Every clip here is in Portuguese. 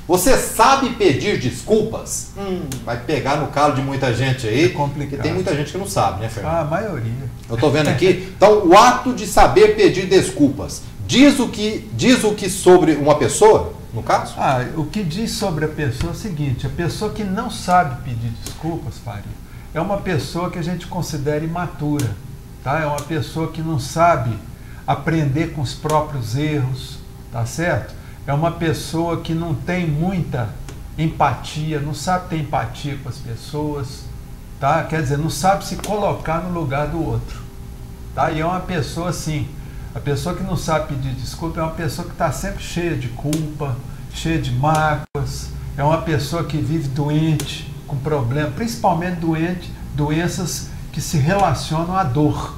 Você sabe pedir desculpas? Vai pegar no calo de muita gente aí. É complicado. Porque tem muita gente que não sabe, né, Fernando? A maioria. Eu estou vendo aqui. Então, o ato de saber pedir desculpas diz o que sobre uma pessoa, no caso? O que diz sobre a pessoa é o seguinte: a pessoa que não sabe pedir desculpas, Faria, é uma pessoa que a gente considera imatura, tá? É uma pessoa que não sabe aprender com os próprios erros, tá certo? É uma pessoa que não tem muita empatia, não sabe ter empatia com as pessoas, tá? Quer dizer, não sabe se colocar no lugar do outro, tá? E é uma pessoa assim, a pessoa que não sabe pedir desculpa é uma pessoa que está sempre cheia de culpa, cheia de mágoas, é uma pessoa que vive doente, com problema, principalmente doenças que se relacionam à dor,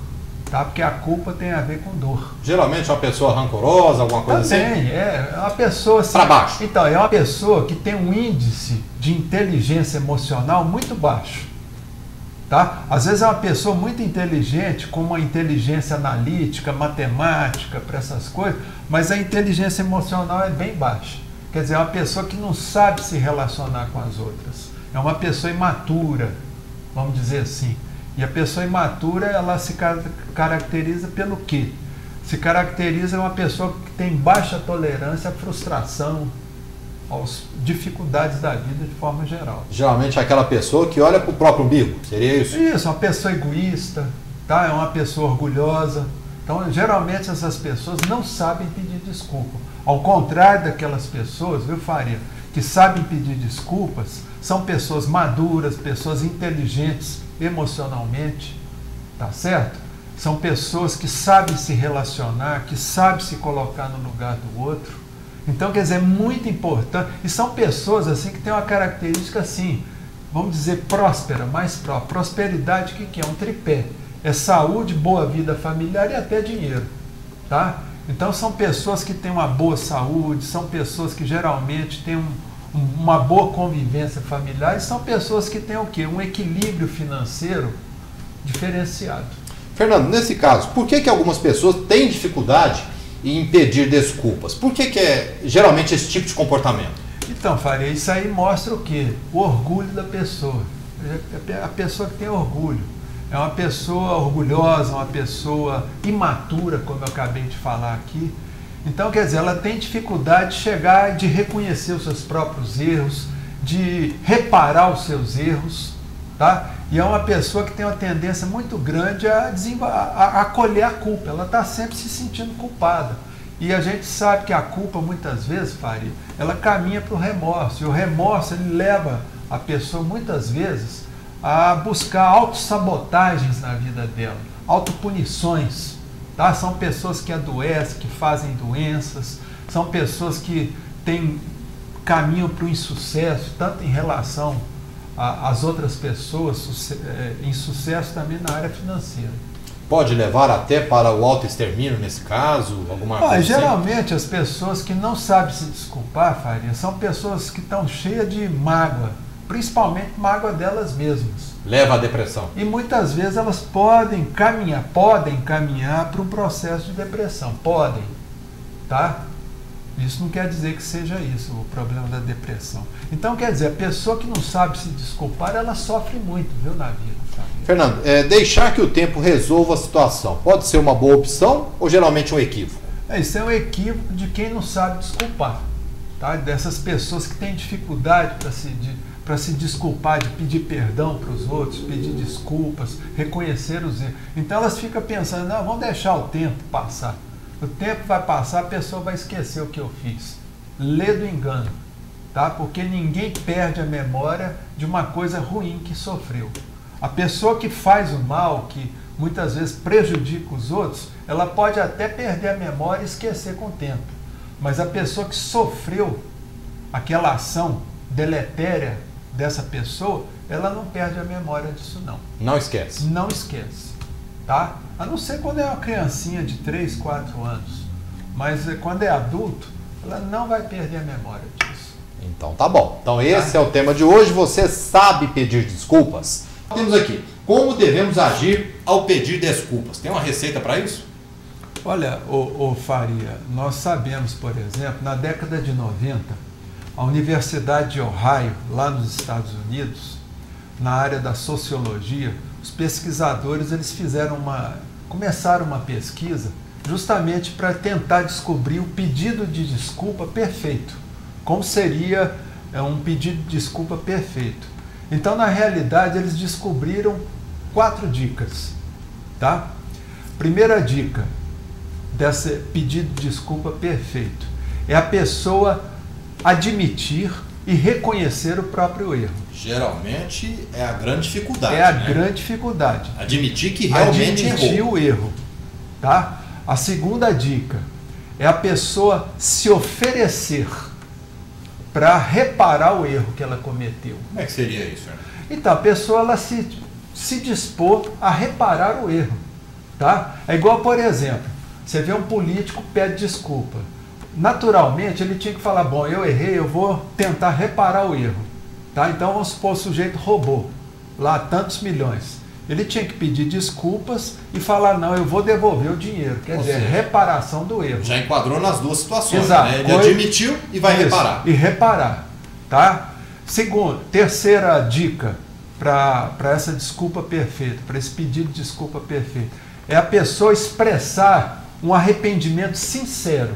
tá? Porque a culpa tem a ver com dor. Geralmente é uma pessoa rancorosa, alguma coisa assim? É uma pessoa assim, para baixo. Então, é uma pessoa que tem um índice de inteligência emocional muito baixo, tá? Às vezes é uma pessoa muito inteligente, com uma inteligência analítica, matemática, para essas coisas, mas a inteligência emocional é bem baixa. Quer dizer, é uma pessoa que não sabe se relacionar com as outras. É uma pessoa imatura, vamos dizer assim. E a pessoa imatura, ela se caracteriza pelo quê? Se caracteriza uma pessoa que tem baixa tolerância à frustração, às dificuldades da vida de forma geral. Geralmente é aquela pessoa que olha para o próprio umbigo, seria isso? Isso, uma pessoa egoísta, tá? É uma pessoa orgulhosa. Então, geralmente essas pessoas não sabem pedir desculpa. Ao contrário daquelas pessoas, viu, Faria, que sabem pedir desculpas, são pessoas maduras, pessoas inteligentes emocionalmente, tá certo? São pessoas que sabem se relacionar, que sabem se colocar no lugar do outro. Então, quer dizer, é muito importante. E são pessoas assim que têm uma característica assim, vamos dizer, próspera, mais próspera. Prosperidade, o que é? Um tripé. É saúde, boa vida familiar e até dinheiro, tá? Então, são pessoas que têm uma boa saúde, são pessoas que geralmente têm uma boa convivência familiar e são pessoas que têm o quê? Um equilíbrio financeiro diferenciado. Fernando, nesse caso, por que algumas pessoas têm dificuldade em pedir desculpas? Por que é geralmente esse tipo de comportamento? Então, Faria, isso aí mostra o quê? O orgulho da pessoa. A pessoa que tem orgulho. É uma pessoa orgulhosa, uma pessoa imatura, como eu acabei de falar aqui. Então, quer dizer, ela tem dificuldade de chegar, de reconhecer os seus próprios erros, de reparar os seus erros, tá? E é uma pessoa que tem uma tendência muito grande a acolher a culpa. Ela está sempre se sentindo culpada. E a gente sabe que a culpa, muitas vezes, Faria, ela caminha para o remorso. E o remorso, ele leva a pessoa, muitas vezes, a buscar autossabotagens na vida dela, autopunições. Tá? São pessoas que adoecem, que fazem doenças, são pessoas que caminham para o insucesso, tanto em relação às outras pessoas, insucesso também na área financeira. Pode levar até para o autoextermínio nesse caso? Alguma coisa geralmente assim? As pessoas que não sabem se desculpar, Faria, são pessoas que estão cheias de mágoa, principalmente mágoa delas mesmas. Leva à depressão. E muitas vezes elas podem caminhar para um processo de depressão. Podem, tá? Isso não quer dizer que seja isso o problema da depressão. Então, quer dizer, a pessoa que não sabe se desculpar, ela sofre muito, viu, na vida. Sabe? Fernando, deixar que o tempo resolva a situação pode ser uma boa opção ou geralmente um equívoco? Isso é um equívoco de quem não sabe desculpar, tá? Dessas pessoas que têm dificuldade para se desculpar, de pedir perdão para os outros, pedir desculpas, reconhecer os erros. Então elas ficam pensando, não, vamos deixar o tempo passar. O tempo vai passar, a pessoa vai esquecer o que eu fiz. Lê do engano, tá? Porque ninguém perde a memória de uma coisa ruim que sofreu. A pessoa que faz o mal, que muitas vezes prejudica os outros, ela pode até perder a memória e esquecer com o tempo. Mas a pessoa que sofreu aquela ação deletéria dessa pessoa, ela não perde a memória disso não. Não esquece. Não esquece, tá? A não ser quando é uma criancinha de 3, 4 anos. Mas quando é adulto, ela não vai perder a memória disso. Então tá bom. Então esse é o tema de hoje. Você sabe pedir desculpas? Temos aqui, como devemos agir ao pedir desculpas? Tem uma receita para isso? Olha, Faria, nós sabemos, por exemplo, na década de 90, a Universidade de Ohio, lá nos Estados Unidos, na área da sociologia, os pesquisadores eles começaram uma pesquisa justamente para tentar descobrir o pedido de desculpa perfeito. Como seria um pedido de desculpa perfeito? Então, na realidade, eles descobriram 4 dicas, tá? Primeira dica desse pedido de desculpa perfeito é a pessoa admitir e reconhecer o próprio erro. Geralmente é a grande dificuldade. É a grande dificuldade. Admitir que realmente admitir errou. o erro, tá? A segunda dica é a pessoa se oferecer para reparar o erro que ela cometeu. Como é que seria isso, Fernando? Então, a pessoa ela se dispor a reparar o erro, tá? É igual, por exemplo, você vê um político pede desculpa. Naturalmente, ele tinha que falar, bom, eu errei, eu vou tentar reparar o erro, tá? Então, vamos supor, o sujeito roubou lá tantos milhões. Ele tinha que pedir desculpas e falar, não, eu vou devolver o dinheiro. Quer dizer, reparação do erro. Já enquadrou nas duas situações, exato, né? Ele admitiu e vai reparar. E reparar, tá? Terceira dica para essa desculpa perfeita, para esse pedido de desculpa perfeito, é a pessoa expressar um arrependimento sincero.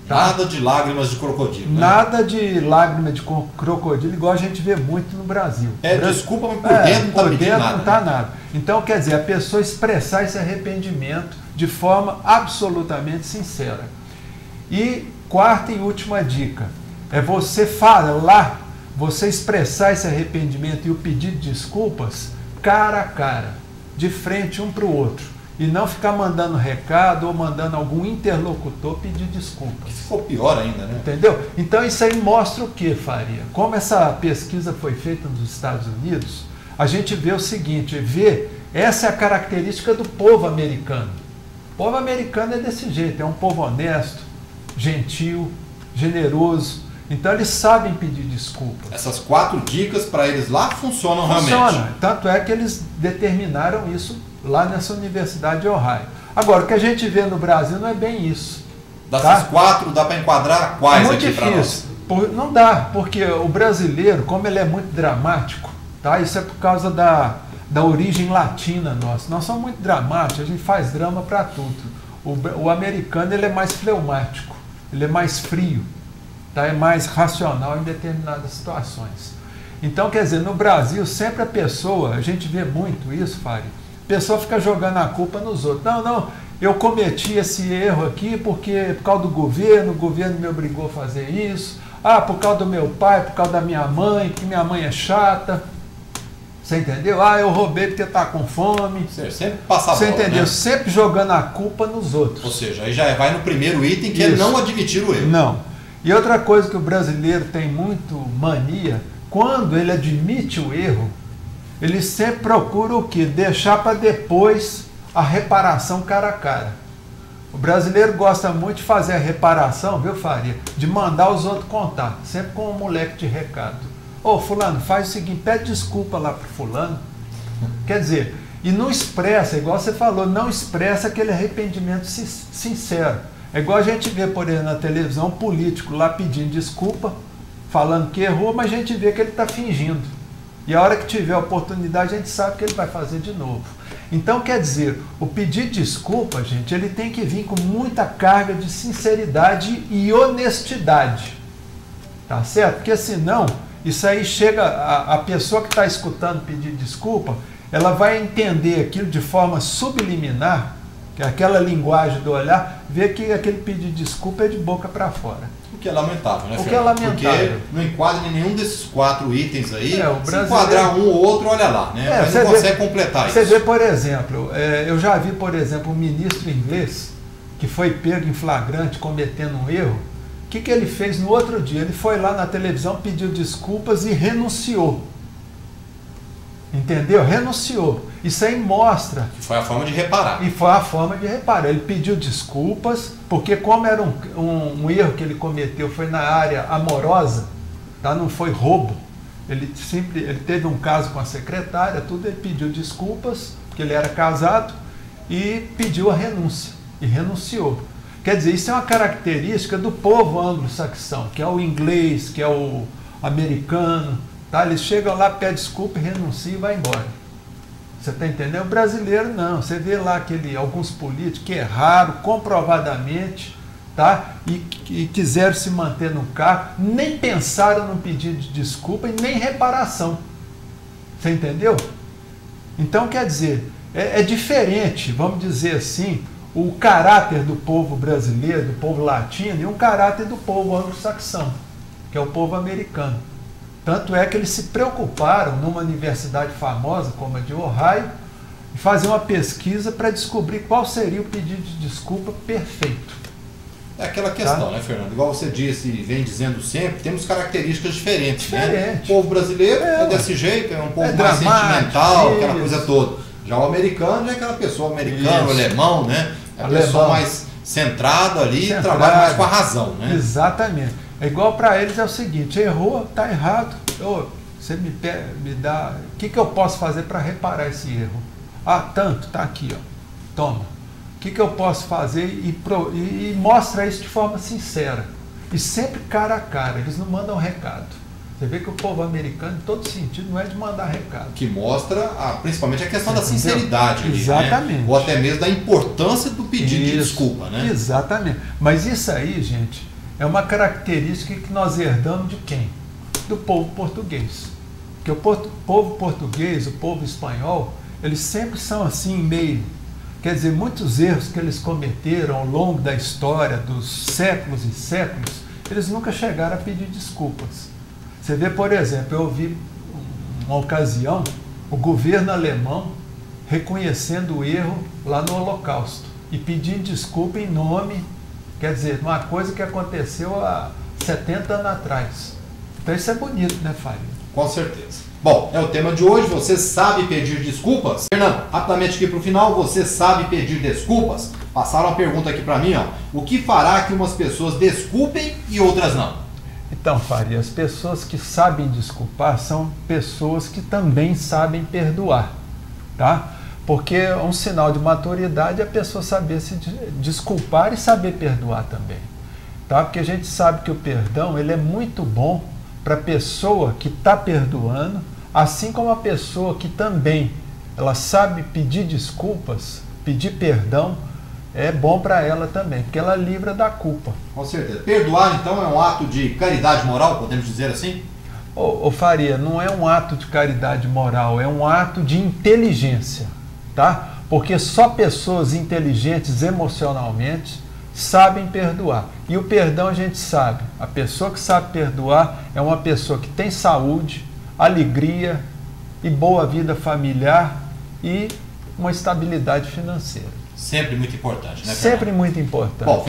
Tá? Nada de lágrimas de crocodilo. Né? Nada de lágrima de crocodilo, igual a gente vê muito no Brasil. Desculpa, mas por dentro não está pedindo nada. Não está nada. Então, quer dizer, a pessoa expressar esse arrependimento de forma absolutamente sincera. E quarta e última dica, é você falar, você expressar esse arrependimento e o pedido de desculpas cara a cara, de frente um para o outro. E não ficar mandando recado ou mandando algum interlocutor pedir desculpas. Se for pior ainda, né? Entendeu? Então isso aí mostra o que, Faria? Como essa pesquisa foi feita nos Estados Unidos, a gente vê o seguinte, essa é a característica do povo americano. O povo americano é desse jeito, é um povo honesto, gentil, generoso. Então eles sabem pedir desculpas. Essas 4 dicas para eles lá funcionam realmente. Funciona. Tanto é que eles determinaram isso lá nessa Universidade de Ohio. Agora, o que a gente vê no Brasil não é bem isso. Dessas 4, dá para enquadrar quais aqui para nós? Não dá, porque o brasileiro, como ele é muito dramático, tá? Isso é por causa da origem latina nossa. Nós somos muito dramáticos, a gente faz drama para tudo. O americano ele é mais fleumático, ele é mais frio, tá? É mais racional em determinadas situações. Então, quer dizer, no Brasil, sempre a gente vê muito isso, Fábio, a pessoa fica jogando a culpa nos outros. Não, eu cometi esse erro aqui porque por causa do governo, o governo me obrigou a fazer isso. Por causa do meu pai, por causa da minha mãe, que minha mãe é chata. Você entendeu? Eu roubei porque tá com fome. Sempre passa a bola, você entendeu? Né? Sempre jogando a culpa nos outros. Ou seja, aí já vai no primeiro item, que é não admitir o erro. Não. E outra coisa que o brasileiro tem muito mania, quando ele admite o erro, ele sempre procura o quê? Deixar para depois a reparação cara a cara. O brasileiro gosta muito de fazer a reparação, viu, Faria? De mandar os outros contar, sempre com um moleque de recado. Fulano, faz o seguinte, pede desculpa lá pro fulano. Quer dizer, e não expressa, igual você falou, não expressa aquele arrependimento sincero. É igual a gente vê, por exemplo, na televisão, um político lá pedindo desculpa, falando que errou, mas a gente vê que ele está fingindo. E a hora que tiver a oportunidade, a gente sabe que ele vai fazer de novo. Então, quer dizer, o pedido de desculpa, gente, ele tem que vir com muita carga de sinceridade e honestidade. Tá certo? Porque senão, isso aí chega, a pessoa que está escutando pedir desculpa, ela vai entender aquilo de forma subliminar, que é aquela linguagem do olhar, ver que aquele pedido de desculpa é de boca para fora. O que é lamentável, né, Fernando? O que é lamentável. Porque não enquadra em nenhum desses 4 itens aí. O brasileiro... Se enquadrar um ou outro, olha lá, né? Mas não consegue completar isso. Você vê, por exemplo, eu já vi, por exemplo, um ministro inglês que foi pego em flagrante cometendo um erro. O que ele fez no outro dia? Ele foi lá na televisão, pediu desculpas e renunciou. Entendeu? Renunciou. Isso aí mostra... Foi a forma de reparar. E foi a forma de reparar. Ele pediu desculpas, porque como era um erro que ele cometeu, foi na área amorosa, tá? Não foi roubo. Ele teve um caso com a secretária, tudo, ele pediu desculpas, porque ele era casado, e pediu a renúncia. E renunciou. Quer dizer, isso é uma característica do povo anglo-saxão, que é o inglês, que é o americano, tá? Eles chegam lá, pedem desculpa, renunciam e vai embora. Você está entendendo? O brasileiro não. Você vê lá alguns políticos que erraram comprovadamente, tá? E quiseram se manter no cargo, nem pensaram no pedido de desculpa e nem reparação. Você entendeu? Então, quer dizer, é diferente, vamos dizer assim, o caráter do povo brasileiro, do povo latino, e um caráter do povo anglo-saxão, que é o povo americano. Tanto é que eles se preocuparam numa universidade famosa como a de Ohio em fazer uma pesquisa para descobrir qual seria o pedido de desculpa perfeito. É aquela questão, né, Fernando? Igual você disse e vem dizendo sempre, temos características diferentes, né? O povo brasileiro é desse jeito, é um povo mais sentimental, aquela coisa toda. Já o americano é aquela pessoa americana, o alemão, né? É a pessoa mais centrada ali, trabalha mais com a razão, né? Exatamente. É igual para eles, é o seguinte, errou, tá errado, você me dá, o que eu posso fazer para reparar esse erro? Ah, tanto, tá aqui, ó, toma. O que eu posso fazer e mostra isso de forma sincera. E sempre cara a cara, eles não mandam recado. Você vê que o povo americano, em todo sentido, não é de mandar recado. Que mostra principalmente a questão da sinceridade. Ali, exatamente. Né? Ou até mesmo da importância do pedido de desculpa, né? Exatamente. Mas isso aí, gente, é uma característica que nós herdamos de quem? Do povo português. Porque o povo português, o povo espanhol, eles sempre são assim, meio... Quer dizer, muitos erros que eles cometeram ao longo da história, dos séculos e séculos, eles nunca chegaram a pedir desculpas. Você vê, por exemplo, eu ouvi uma ocasião o governo alemão reconhecendo o erro lá no Holocausto e pedindo desculpa em nome, quer dizer, uma coisa que aconteceu há 70 anos atrás. Então isso é bonito, né, Fábio? Com certeza. Bom, é o tema de hoje, você sabe pedir desculpas? Fernando, rapidamente aqui para o final, você sabe pedir desculpas? Passaram uma pergunta aqui para mim, ó. O que fará que umas pessoas desculpem e outras não? Então, Faria, as pessoas que sabem desculpar são pessoas que também sabem perdoar, tá? Porque é um sinal de maturidade a pessoa saber se desculpar e saber perdoar também, tá? Porque a gente sabe que o perdão, ele é muito bom para a pessoa que está perdoando, assim como a pessoa que também ela sabe pedir desculpas, pedir perdão, é bom para ela também, porque ela livra da culpa. Com certeza. Perdoar, então, é um ato de caridade moral, podemos dizer assim? Ô Faria, não é um ato de caridade moral, é um ato de inteligência, tá? Porque só pessoas inteligentes emocionalmente sabem perdoar. E o perdão a gente sabe, a pessoa que sabe perdoar é uma pessoa que tem saúde, alegria e boa vida familiar e uma estabilidade financeira. Sempre muito importante, né, Fernando? Sempre muito importante. Bom,